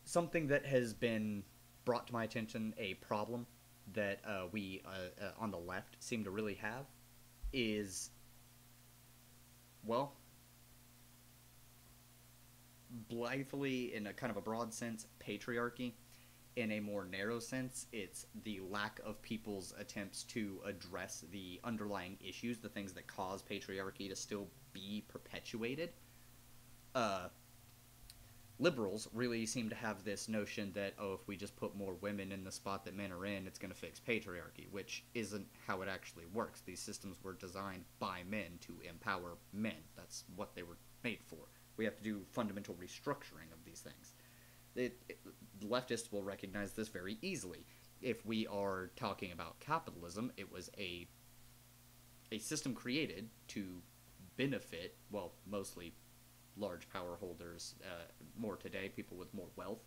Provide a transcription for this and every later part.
something that has been brought to my attention, a problem that we on the left seem to really have, is, well, blithely in a kind of a broad sense, patriarchy. In a more narrow sense, it's the lack of people's attempts to address the underlying issues, the things that cause patriarchy to still be perpetuated. Liberals really seem to have this notion that, oh, if we just put more women in the spot that men are in, it's going to fix patriarchy, which isn't how it actually works. These systems were designed by men to empower men. That's what they were made for. We have to do fundamental restructuring of these things. Leftists will recognize this very easily. If we are talking about capitalism, it was a system created to benefit, well, mostly large power holders, more today, people with more wealth.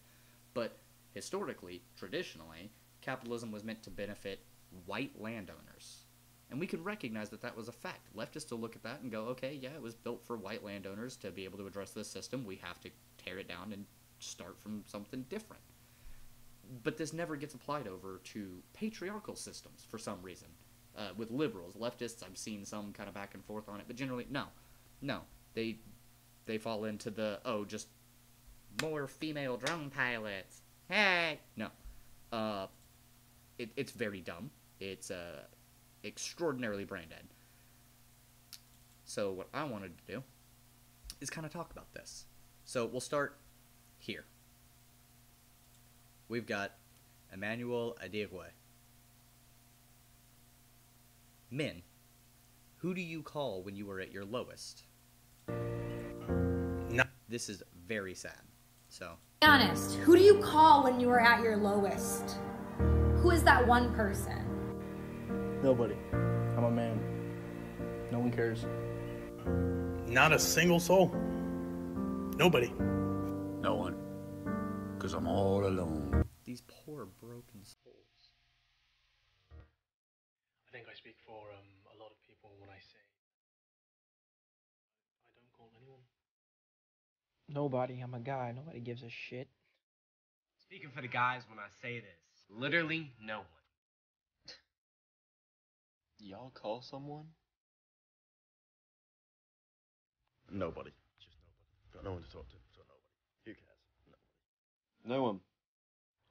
But historically, traditionally, capitalism was meant to benefit white landowners. And we can recognize that that was a fact. Leftists still look at that and go, okay, yeah, it was built for white landowners to be able to address this system. We have to tear it down and start from something different. But this never gets applied over to patriarchal systems for some reason. With liberals, leftists, I've seen some kind of back and forth on it, but generally, no. They fall into the, oh, just more female drone pilots. Hey! No. It's very dumb. It's extraordinarily brain dead. So what I wanted to do is kind of talk about this. So we'll start here. We've got Emmanuel Adigwe. Men, who do you call when you are at your lowest? No. This is very sad. So, be honest, who do you call when you are at your lowest? Who is that one person? Nobody. I'm a man. No one cares. Not a single soul. Nobody. No one. Because I'm all alone. These poor broken souls. I think I speak for a lot of people when I say I don't call anyone. Nobody. I'm a guy. Nobody gives a shit. Speaking for the guys when I say this, literally no one. Y'all call someone? Nobody. Just nobody. Got no one to talk to, so nobody. Who cares? Nobody. No one.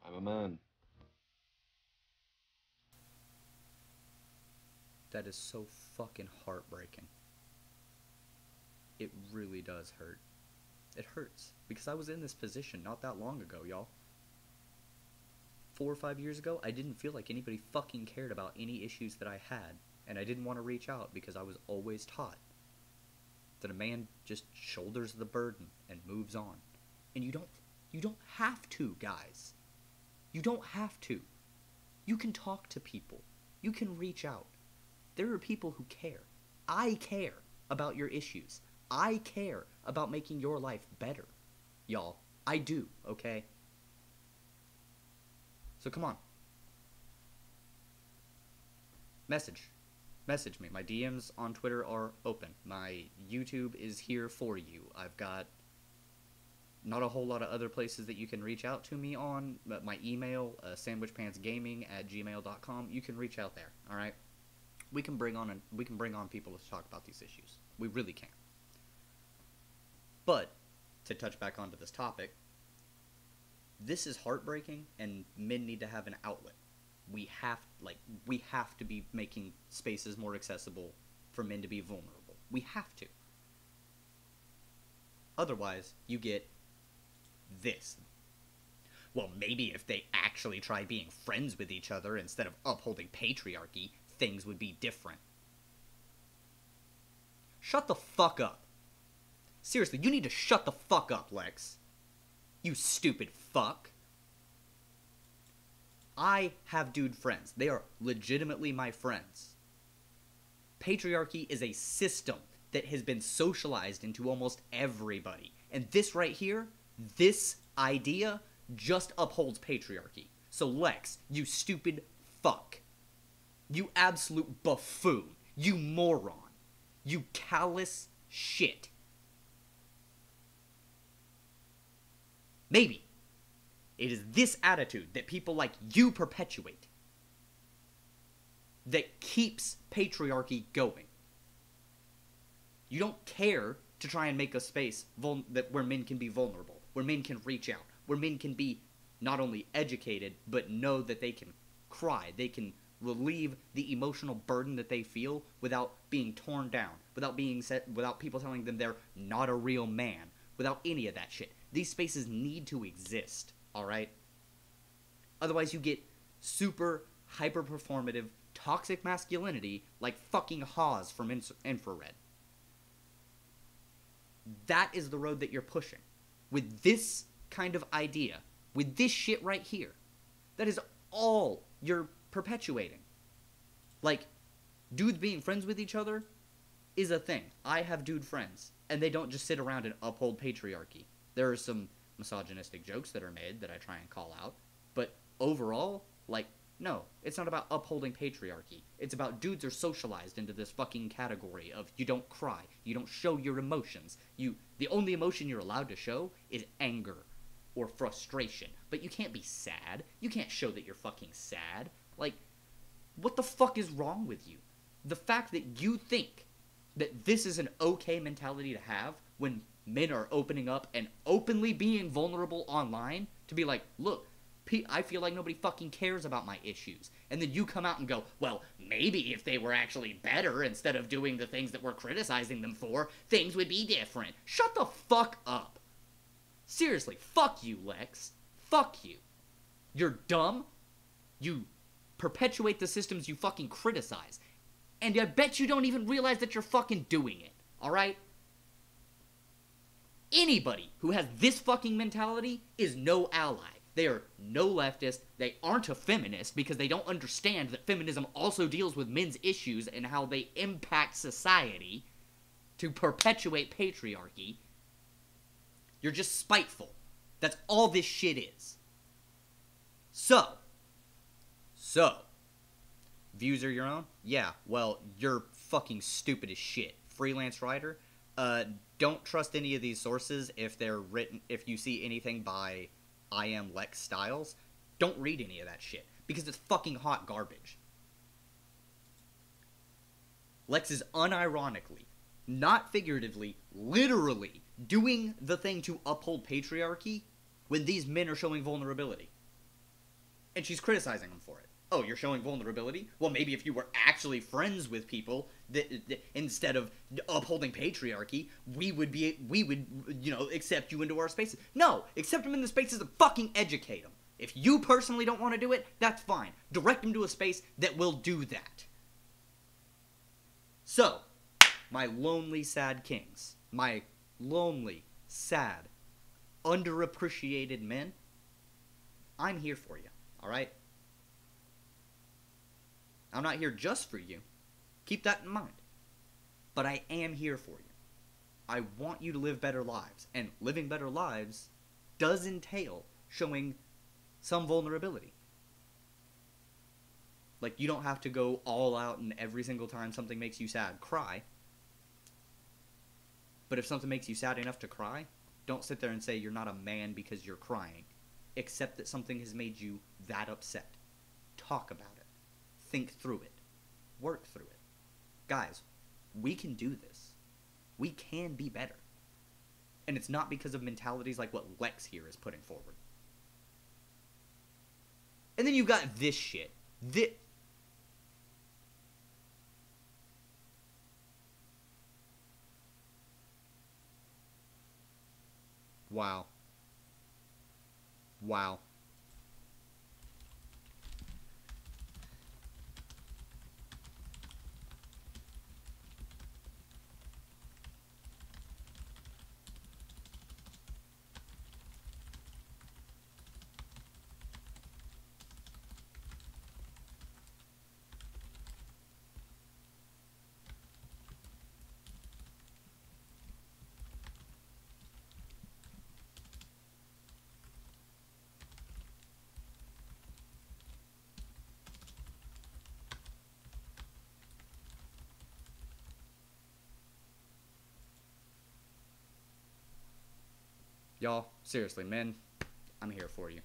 I'm a man. That is so fucking heartbreaking. It really does hurt. It hurts. Because I was in this position not that long ago, y'all. 4 or 5 years ago, I didn't feel like anybody fucking cared about any issues that I had. And I didn't want to reach out because I was always taught that a man just shoulders the burden and moves on. And you don't have to, guys. You don't have to. You can talk to people. You can reach out. There are people who care. I care about your issues. I care about making your life better. Y'all, I do, okay? So come on. Message me. My DMs on Twitter are open. My YouTube is here for you. I've got not a whole lot of other places that you can reach out to me on, but my email, sandwhichpantsgaming@gmail.com, you can reach out there, alright? We can bring on people to talk about these issues. We really can. But, to touch back onto this topic, this is heartbreaking, and men need to have an outlet. We have to be making spaces more accessible for men to be vulnerable. We have to. Otherwise, you get this. Well, maybe if they actually try being friends with each other instead of upholding patriarchy, things would be different. Shut the fuck up. Seriously, you need to shut the fuck up, Lex. You stupid fuck. I have dude friends. They are legitimately my friends. Patriarchy is a system that has been socialized into almost everybody. And this right here, this idea, just upholds patriarchy. So Lex, you stupid fuck. You absolute buffoon. You moron. You callous shit. Maybe It is this attitude that people like you perpetuate that keeps patriarchy going. You don't care to try and make a space where men can be vulnerable, where men can reach out, where men can be not only educated, but know that they can cry, they can relieve the emotional burden that they feel without being torn down, without people telling them they're not a real man, without any of that shit. These spaces need to exist, alright? Otherwise you get super hyper-performative, toxic masculinity like fucking Hawes from Infrared. That is the road that you're pushing. With this kind of idea, with this shit right here, that is all you're perpetuating. Like, dudes being friends with each other is a thing. I have dude friends, and they don't just sit around and uphold patriarchy. There are some misogynistic jokes that are made that I try and call out, but overall, like, no, it's not about upholding patriarchy. It's about dudes are socialized into this fucking category of you don't cry, you don't show your emotions. The only emotion you're allowed to show is anger or frustration. But you can't be sad. You can't show that you're fucking sad. Like, what the fuck is wrong with you? The fact that you think that this is an okay mentality to have when men are opening up and openly being vulnerable online to be like, look, I feel like nobody fucking cares about my issues. And then you come out and go, well, maybe if they were actually better instead of doing the things that we're criticizing them for, things would be different. Shut the fuck up. Seriously, fuck you, Lex. Fuck you. You're dumb. You perpetuate the systems you fucking criticize. And I bet you don't even realize that you're fucking doing it. Alright? Anybody who has this fucking mentality is no ally. They are no leftist, they aren't a feminist because they don't understand that feminism also deals with men's issues and how they impact society to perpetuate patriarchy. You're just spiteful. That's all this shit is. So, views are your own? Yeah, well, you're fucking stupid as shit. Freelance writer? Don't trust any of these sources if you see anything by I am Lex Styles, don't read any of that shit, because it's fucking hot garbage. Lex is unironically, not figuratively, literally doing the thing to uphold patriarchy when these men are showing vulnerability. And she's criticizing them for it. Oh, you're showing vulnerability? Well, maybe if you were actually friends with people, that instead of upholding patriarchy, we would, accept you into our spaces. No, accept them in the spaces and fucking educate them. If you personally don't want to do it, that's fine. Direct them to a space that will do that. So, my lonely, sad kings, my lonely, sad, underappreciated men, I'm here for you, alright? I'm not here just for you. Keep that in mind. But I am here for you. I want you to live better lives. And living better lives does entail showing some vulnerability. Like, you don't have to go all out and every single time something makes you sad, cry. But if something makes you sad enough to cry, don't sit there and say you're not a man because you're crying. Accept that something has made you that upset. Talk about it. Think through it. Work through it. Guys, we can do this. We can be better. And it's not because of mentalities like what Lex here is putting forward. And then you got this shit. Wow. Wow. Y'all, seriously, men, I'm here for you.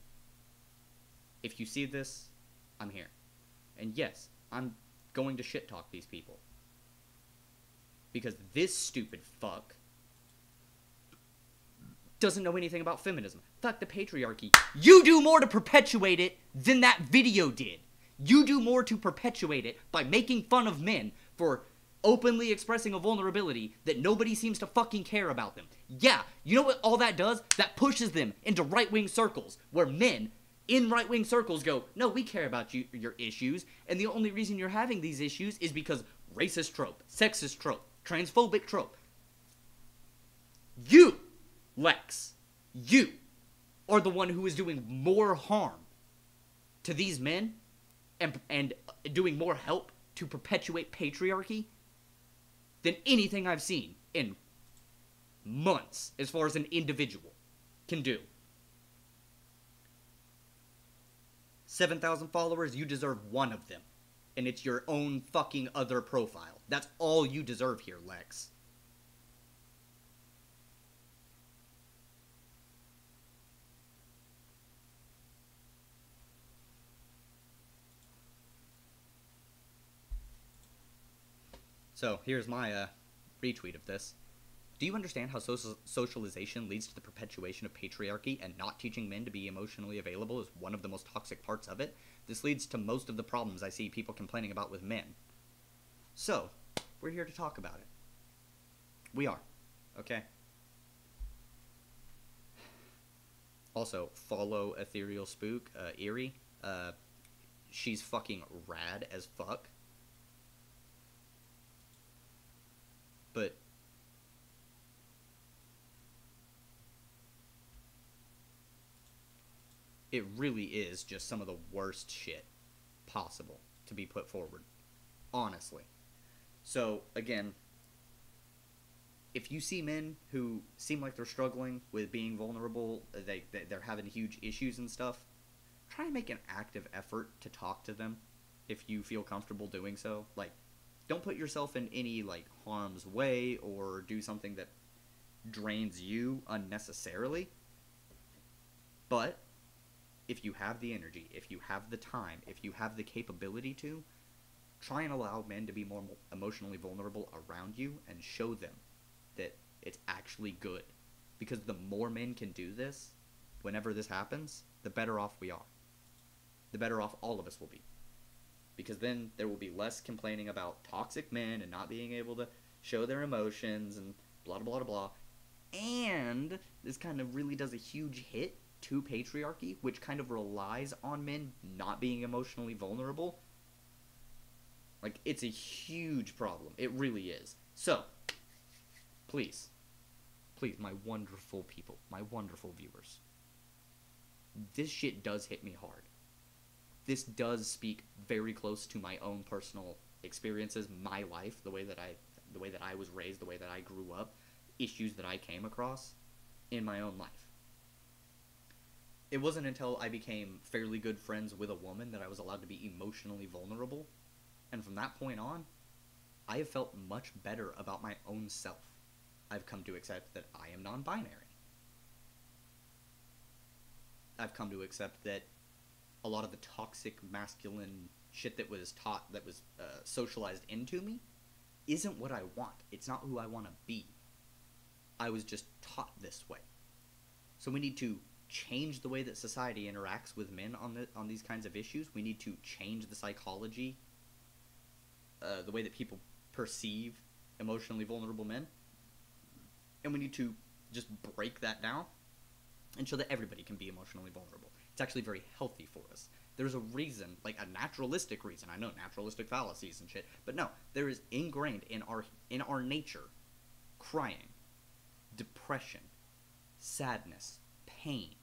if you see this, I'm here. And yes, I'm going to shit talk these people. Because this stupid fuck doesn't know anything about feminism. Fuck the patriarchy. You do more to perpetuate it than that video did. You do more to perpetuate it by making fun of men for openly expressing a vulnerability that nobody seems to fucking care about them. Yeah, you know what all that does? That pushes them into right-wing circles, where men in right-wing circles go, no, we care about your issues, and the only reason you're having these issues is because racist trope, sexist trope, transphobic trope. You, Lex, you are the one who is doing more harm to these men and doing more help to perpetuate patriarchy than anything I've seen in months as far as an individual can do. 7,000 followers, you deserve one of them. And it's your own fucking other profile. That's all you deserve here, Lex. So, here's my retweet of this. Do you understand how socialization leads to the perpetuation of patriarchy, and not teaching men to be emotionally available is one of the most toxic parts of it? This leads to most of the problems I see people complaining about with men. So, we're here to talk about it. We are. Okay? Also, follow Ethereal Spook, Eerie. She's fucking rad as fuck. But it really is just some of the worst shit possible to be put forward. Honestly. So, again, if you see men who seem like they're struggling with being vulnerable, they're having huge issues and stuff, try and make an active effort to talk to them if you feel comfortable doing so. Like, don't put yourself in any, like, harm's way or do something that drains you unnecessarily. But if you have the energy, if you have the time, if you have the capability to, try and allow men to be more emotionally vulnerable around you and show them that it's actually good. Because the more men can do this, whenever this happens, the better off we are. The better off all of us will be. Because then there will be less complaining about toxic men and not being able to show their emotions and blah, blah, blah, blah. And this kind of really does a huge hit to patriarchy, which kind of relies on men not being emotionally vulnerable. Like, it's a huge problem. It really is. So, please, my wonderful people, my wonderful viewers, this shit does hit me hard. This does speak very close to my own personal experiences, my life, the way that I was raised, the way that I grew up, issues that I came across in my own life. It wasn't until I became fairly good friends with a woman that I was allowed to be emotionally vulnerable, and from that point on, I have felt much better about my own self. I've come to accept that I am non-binary. I've come to accept that a lot of the toxic masculine shit that was taught, that was socialized into me, isn't what I want. It's not who I want to be. I was just taught this way. So we need to change the way that society interacts with men on these kinds of issues. We need to change the psychology, the way that people perceive emotionally vulnerable men. And we need to just break that down and show that everybody can be emotionally vulnerable. It's actually very healthy for us. There's a reason, like a naturalistic reason. I know naturalistic fallacies and shit, but no, there is ingrained in our nature crying, depression, sadness, pain,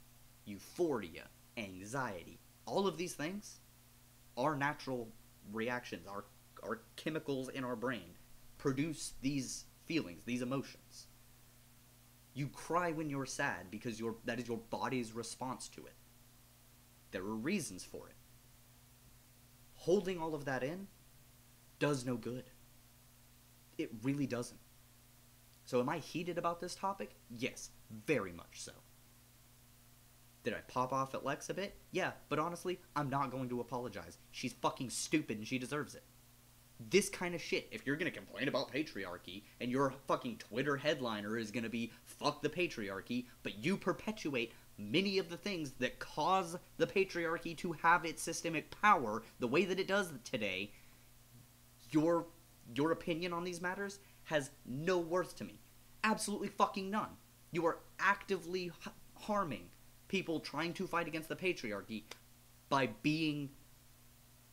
euphoria, anxiety. All of these things are natural reactions. Our chemicals in our brain produce these feelings, these emotions. You cry when you're sad because that is your body's response to it. There are reasons for it. Holding all of that in does no good. It really doesn't. So am I heated about this topic? Yes, very much so. Did I pop off at Lex a bit? Yeah, but honestly, I'm not going to apologize. She's fucking stupid and she deserves it. This kind of shit, if you're gonna complain about patriarchy, and your fucking Twitter headliner is gonna be, fuck the patriarchy, but you perpetuate many of the things that cause the patriarchy to have its systemic power the way that it does today, your opinion on these matters has no worth to me. Absolutely fucking none. You are actively harming people trying to fight against the patriarchy by being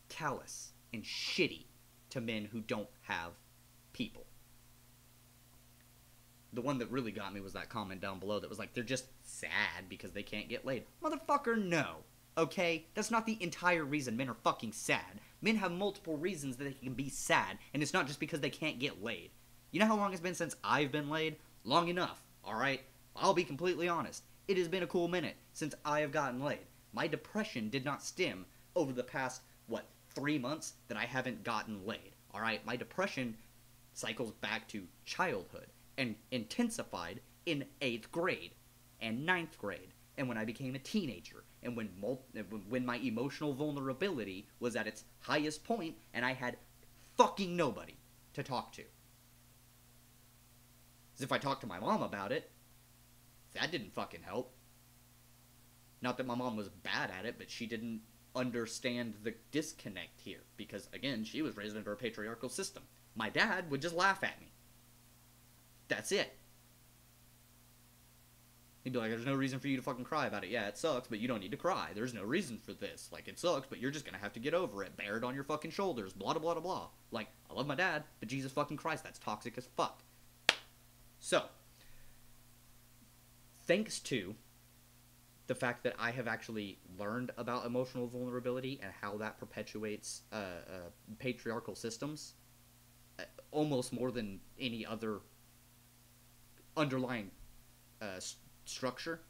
callous and shitty to men who don't have people. The one that really got me was that comment down below that was like, they're just sad because they can't get laid. Motherfucker, no. Okay? That's not the entire reason men are fucking sad. Men have multiple reasons that they can be sad, and it's not just because they can't get laid. You know how long it's been since I've been laid? Long enough, alright? I'll be completely honest. It has been a cool minute since I have gotten laid. My depression did not stem over the past, 3 months that I haven't gotten laid. Alright, my depression cycles back to childhood and intensified in 8th grade and 9th grade and when I became a teenager and when my emotional vulnerability was at its highest point and I had fucking nobody to talk to. As if I talked to my mom about it, that didn't fucking help. Not that my mom was bad at it, but she didn't understand the disconnect here because, again, she was raised under a patriarchal system. My dad would just laugh at me. That's it. He'd be like, there's no reason for you to fucking cry about it. Yeah, it sucks, but you don't need to cry. There's no reason for this. Like, it sucks, but you're just gonna have to get over it. Bear it on your fucking shoulders. Blah, blah, blah, blah. Like, I love my dad, but Jesus fucking Christ, that's toxic as fuck. So, thanks to the fact that I have actually learned about emotional vulnerability and how that perpetuates patriarchal systems, almost more than any other underlying structure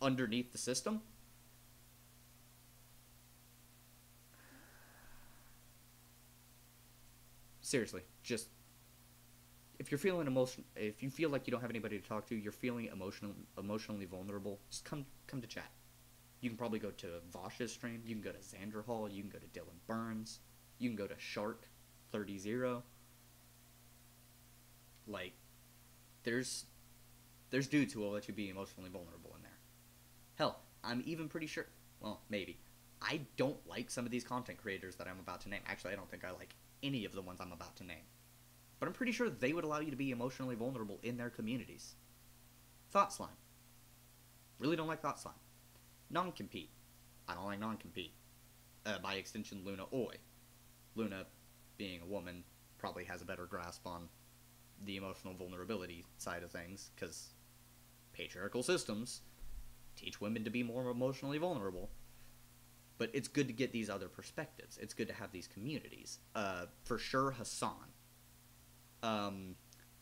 underneath the system. Seriously, just if you're feeling if you feel like you don't have anybody to talk to, you're feeling emotionally vulnerable, just come to chat. You can probably go to Vosh's stream, you can go to Xander Hall, you can go to Dylan Burns, you can go to Shark 30. Like, there's dudes who will let you be emotionally vulnerable in there. Hell, I'm even pretty sure, well, maybe, I don't like some of these content creators that I'm about to name. Actually, I don't think I like any of the ones I'm about to name. But I'm pretty sure they would allow you to be emotionally vulnerable in their communities. Thought Slime. Really don't like Thought Slime. Non-compete. I don't like non-compete. By extension, Luna Oi. Luna, being a woman, probably has a better grasp on the emotional vulnerability side of things, because patriarchal systems teach women to be more emotionally vulnerable. But it's good to get these other perspectives. It's good to have these communities. For sure, Hassan.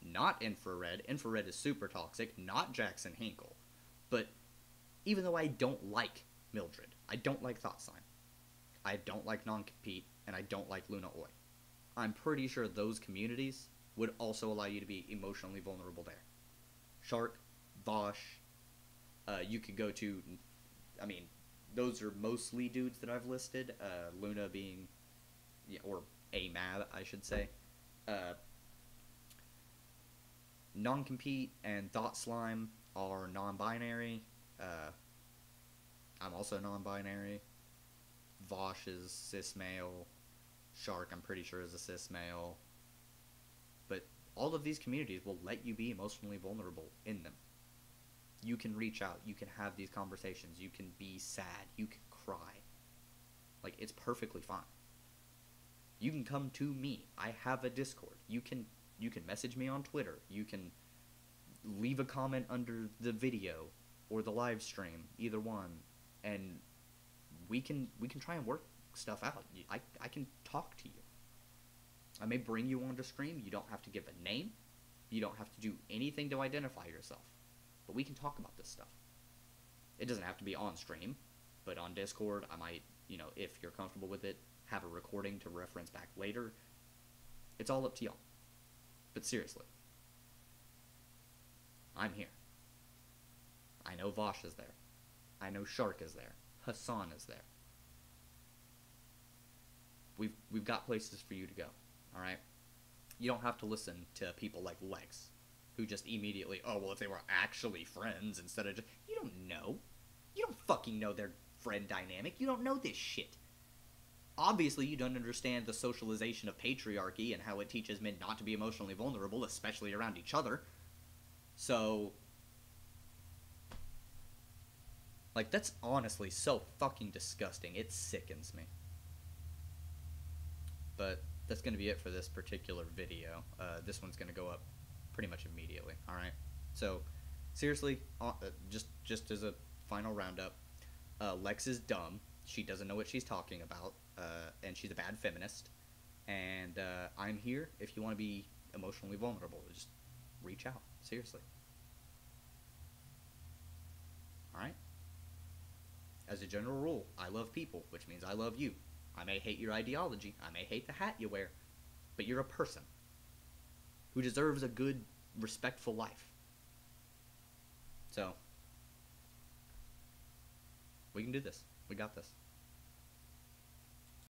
Not Infrared. Infrared is super toxic. Not Jackson Hinkle. But even though I don't like Mildred, I don't like Thought Slime, I don't like Non-Compete, and I don't like Luna Oi, I'm pretty sure those communities would also allow you to be emotionally vulnerable there. Shark, Vosh, you could go to, I mean, those are mostly dudes that I've listed, Luna being, or AMAB, I should say. Non-Compete and Thought Slime are non-binary. I'm also non-binary. Vosh is cis-male. Shark, I'm pretty sure, is a cis-male. But all of these communities will let you be emotionally vulnerable in them. You can reach out. You can have these conversations. You can be sad. You can cry. Like, it's perfectly fine. You can come to me. I have a Discord. You can message me on Twitter. You can leave a comment under the video or the live stream, either one, and we can try and work stuff out. I can talk to you. I may bring you onto stream. You don't have to give a name. You don't have to do anything to identify yourself. But we can talk about this stuff. It doesn't have to be on stream, but on Discord, I might, if you're comfortable with it, have a recording to reference back later. It's all up to y'all. But seriously, I'm here. I know Vosh is there. I know Shark is there. Hassan is there. We've got places for you to go, all right? You don't have to listen to people like Lex, who just immediately, oh, well, if they were actually friends instead of just... You don't know. You don't fucking know their friend dynamic. You don't know this shit. Obviously, you don't understand the socialization of patriarchy and how it teaches men not to be emotionally vulnerable, especially around each other. So... Like, that's honestly so fucking disgusting. It sickens me. But that's going to be it for this particular video. This one's going to go up pretty much immediately, alright? So, seriously, just as a final roundup, Lex is dumb. She doesn't know what she's talking about, and she's a bad feminist. And I'm here if you want to be emotionally vulnerable. Just reach out. Seriously. Alright? As a general rule, I love people, which means I love you. I may hate your ideology, I may hate the hat you wear, but you're a person who deserves a good, respectful life. So, we can do this. We got this.